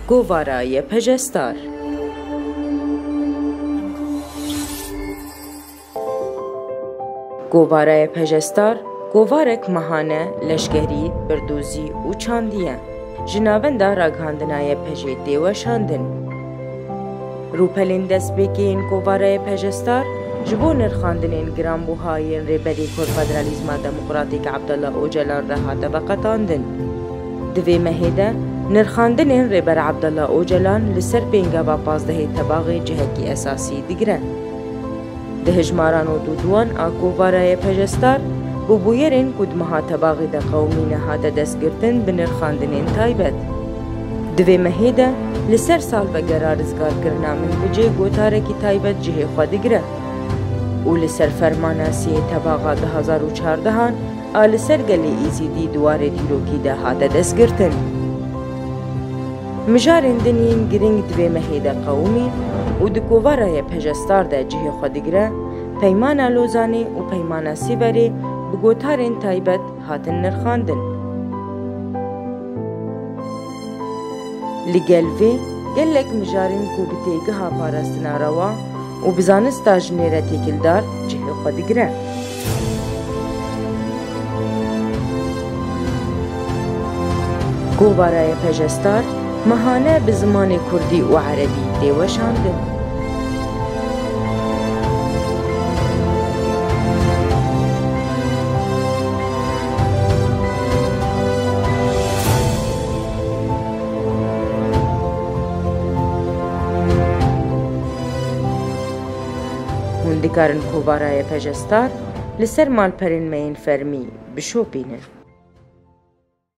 گوارای پژستار. گوارای پژستار گوارک مهانه، لشگری، بردوزی و چاندیه. جناوندا راگهاندنای پژی دیوشاندن. روپلین دست بگین گوارای پژستار جبو نرخاندنین گرانبوهاین ریبری کنفدرالیزما دموکراتیک عبدالله اوجلان رهاته و قطاندن. دوی مهیده نرخاندنین ریبر عبدالله اوجلان لسر پینگا و پازده تباغی جهکی اساسی دیگره. ده هجماران و دودوان گوارای پژستار بوبویرین کدمها تباغی ده قومی نهاده دستگرتن بنرخاندنین تایبت. دوی مهیده لسر سال و گرارزگار کرنا من بجه گوتارکی تایبت جه خودگره. او لسر فرماناسی تباغا 2014 لسر گلی ایزیدی دوار دیروکی ده هاته دستگرتن. مجارین دنین گرنگ دوی مهیده قومی و ده گوارای پژستار ده جه خودگره پیمانا لوزانی و پیمانا سیبری بگوتارین تایبت هاتن نرخاندن. لگلوی گلک مجارین کو بتیگه پاراستنا روا و بزانستا جنیره تکلدار جه خودگره. گوارای پژستار مهانه به زمان کردی و عربی دیوشاندن. هندکارن گوارای پژستار لسر مالپرین مین فرمی بشوپینن.